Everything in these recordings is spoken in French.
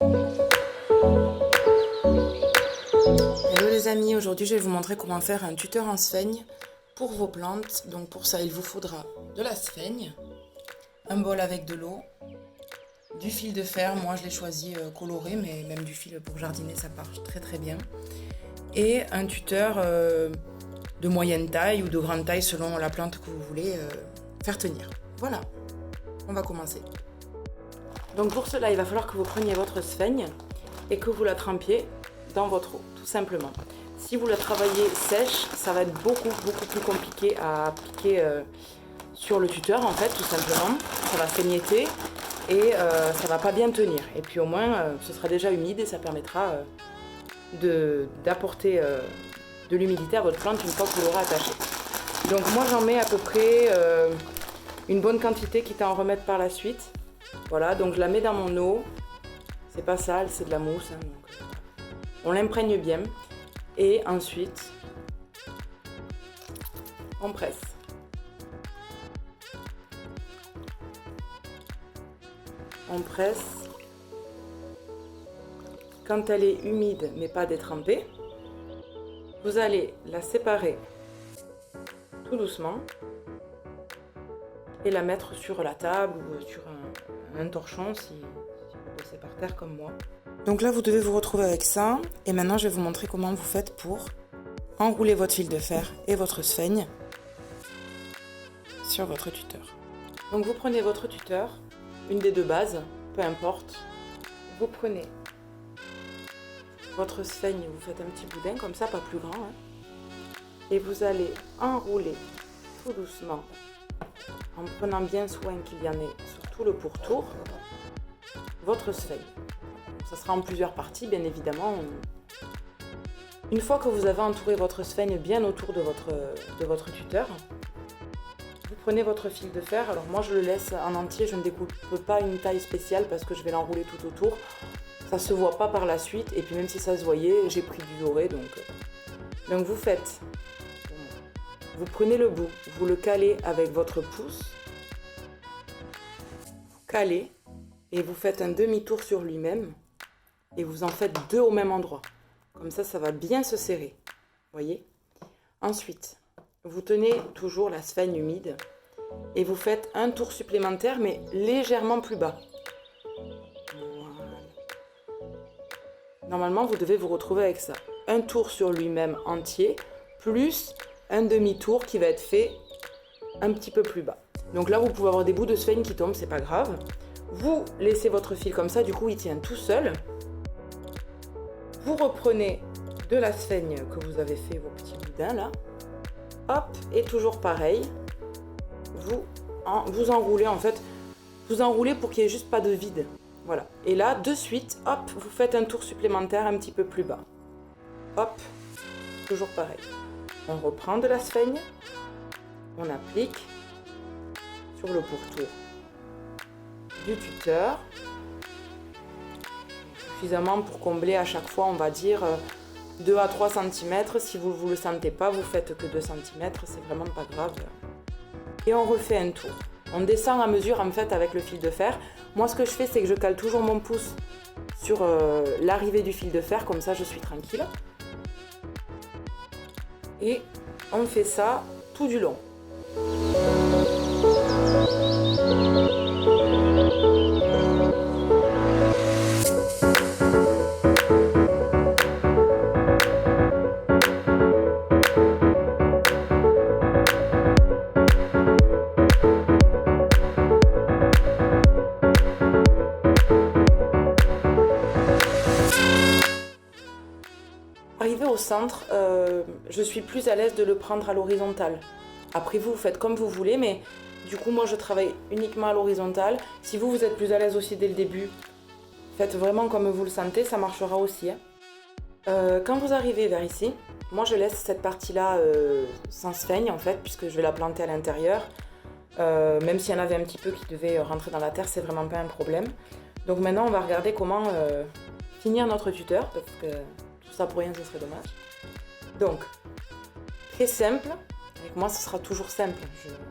Hello les amis, aujourd'hui je vais vous montrer comment faire un tuteur en sphaigne pour vos plantes. Donc pour ça il vous faudra de la sphaigne, un bol avec de l'eau, du fil de fer, moi je l'ai choisi coloré mais même du fil pour jardiner ça marche très très bien. Et un tuteur de moyenne taille ou de grande taille selon la plante que vous voulez faire tenir. Voilà, on va commencer. Donc pour cela il va falloir que vous preniez votre sphaigne et que vous la trempiez dans votre eau, tout simplement. Si vous la travaillez sèche, ça va être beaucoup plus compliqué à appliquer sur le tuteur en fait, tout simplement. Ça va s'émietter et ça va pas bien tenir. Et puis au moins, ce sera déjà humide et ça permettra d'apporter de l'humidité à votre plante une fois que vous l'aurez attachée. Donc moi j'en mets à peu près une bonne quantité, quitte à en remettre par la suite. Voilà, donc je la mets dans mon eau. C'est pas sale, c'est de la mousse. Hein, donc, on l'imprègne bien. Et ensuite, on presse. On presse. Quand elle est humide, mais pas détrempée, vous allez la séparer tout doucement et la mettre sur la table ou sur un torchon si vous bossez par terre comme moi. Donc là, vous devez vous retrouver avec ça. Et maintenant, je vais vous montrer comment vous faites pour enrouler votre fil de fer et votre sphaigne sur votre tuteur. Donc vous prenez votre tuteur, une des deux bases, peu importe. Vous prenez votre sphaigne, vous faites un petit boudin comme ça, pas plus grand. Hein, et vous allez enrouler tout doucement, en prenant bien soin qu'il y en ait sur tout le pourtour, votre sphaigne. Ça sera en plusieurs parties, bien évidemment. Une fois que vous avez entouré votre sphaigne bien autour de votre tuteur, vous prenez votre fil de fer. Alors moi je le laisse en entier, je ne découpe pas une taille spéciale parce que je vais l'enrouler tout autour. Ça se voit pas par la suite et puis même si ça se voyait, j'ai pris du doré donc vous prenez le bout, vous le calez avec votre pouce, calez et vous faites un demi-tour sur lui-même. Et vous en faites deux au même endroit. Comme ça va bien se serrer. Voyez ? Ensuite, vous tenez toujours la sphaigne humide et vous faites un tour supplémentaire, mais légèrement plus bas. Voilà. Normalement, vous devez vous retrouver avec ça. Un tour sur lui-même entier, plus un demi-tour qui va être fait un petit peu plus bas. Donc là, vous pouvez avoir des bouts de sphaigne qui tombent, c'est pas grave. Vous laissez votre fil comme ça, du coup, il tient tout seul. Vous reprenez de la sphaigne que vous avez fait vos petits boudins là, hop, et toujours pareil, vous enroulez en fait, vous enroulez pour qu'il n'y ait juste pas de vide, voilà. Et là, de suite, hop, vous faites un tour supplémentaire un petit peu plus bas, hop, toujours pareil. On reprend de la sphaigne, on applique sur le pourtour du tuteur, suffisamment pour combler à chaque fois, on va dire 2 à 3 cm. Si vous ne le sentez pas, vous faites que 2 cm, c'est vraiment pas grave. Et on refait un tour. On descend à mesure en fait avec le fil de fer. Moi ce que je fais, c'est que je cale toujours mon pouce sur l'arrivée du fil de fer, comme ça je suis tranquille. Et on fait ça tout du long. Arrivé au centre, je suis plus à l'aise de le prendre à l'horizontale. Après vous faites comme vous voulez, mais du coup moi je travaille uniquement à l'horizontale. Si vous êtes plus à l'aise aussi dès le début, faites vraiment comme vous le sentez, ça marchera aussi. Quand vous arrivez vers ici, moi je laisse cette partie-là sans sphaigne en fait, puisque je vais la planter à l'intérieur. Même s'il y en avait un petit peu qui devait rentrer dans la terre, c'est vraiment pas un problème. Donc maintenant on va regarder comment finir notre tuteur, parce que tout ça pour rien ce serait dommage. Donc, très simple, avec moi ce sera toujours simple,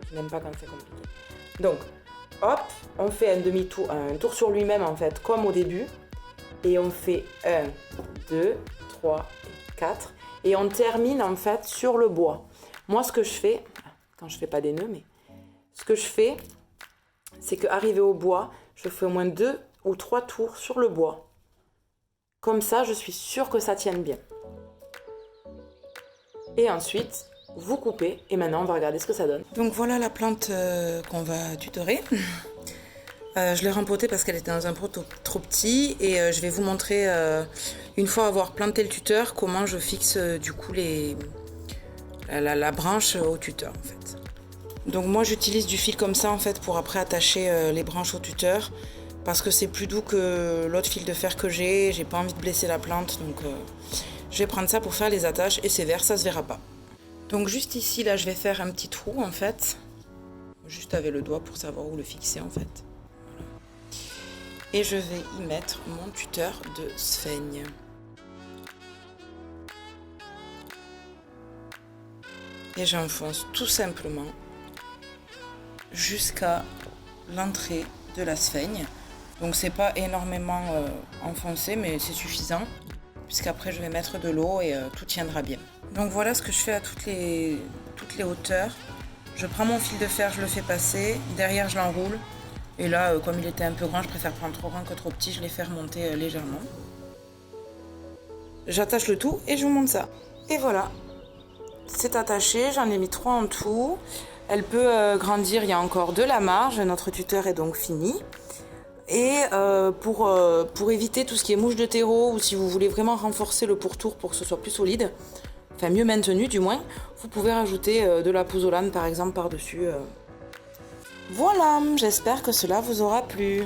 je n'aime pas quand c'est compliqué. Donc, hop, on fait un demi-tour, un tour sur lui-même en fait, comme au début. Et on fait 1, 2, 3, 4. Et on termine en fait sur le bois. Moi, ce que je fais, quand je fais pas des nœuds, mais ce que je fais, c'est qu'arrivé au bois, je fais au moins 2 ou 3 tours sur le bois. Comme ça, je suis sûre que ça tienne bien. Et ensuite, vous coupez. Et maintenant, on va regarder ce que ça donne. Donc voilà la plante qu'on va tutorer. Je l'ai rempotée parce qu'elle était dans un pot trop petit. Et je vais vous montrer, une fois avoir planté le tuteur, comment je fixe du coup la branche au tuteur en fait. Donc moi j'utilise du fil comme ça en fait pour après attacher les branches au tuteur. Parce que c'est plus doux que l'autre fil de fer que j'ai pas envie de blesser la plante. Donc je vais prendre ça pour faire les attaches et c'est vert, ça se verra pas. Donc juste ici là je vais faire un petit trou en fait. Juste avec le doigt pour savoir où le fixer en fait. Et je vais y mettre mon tuteur de sphaigne. Et j'enfonce tout simplement jusqu'à l'entrée de la sphaigne. Donc c'est pas énormément enfoncé mais c'est suffisant. Puisqu'après je vais mettre de l'eau et tout tiendra bien. Donc voilà ce que je fais à toutes les hauteurs. Je prends mon fil de fer, je le fais passer. Derrière je l'enroule. Et là, comme il était un peu grand, je préfère prendre trop grand que trop petit. Je les fais remonter légèrement. J'attache le tout et je vous montre ça. Et voilà. C'est attaché. J'en ai mis 3 en tout. Elle peut grandir. Il y a encore de la marge. Notre tuteur est donc fini. Et pour éviter tout ce qui est mouche de terreau ou si vous voulez vraiment renforcer le pourtour pour que ce soit plus solide, enfin mieux maintenu du moins, vous pouvez rajouter de la pouzzolane par exemple par-dessus. Voilà, j'espère que cela vous aura plu.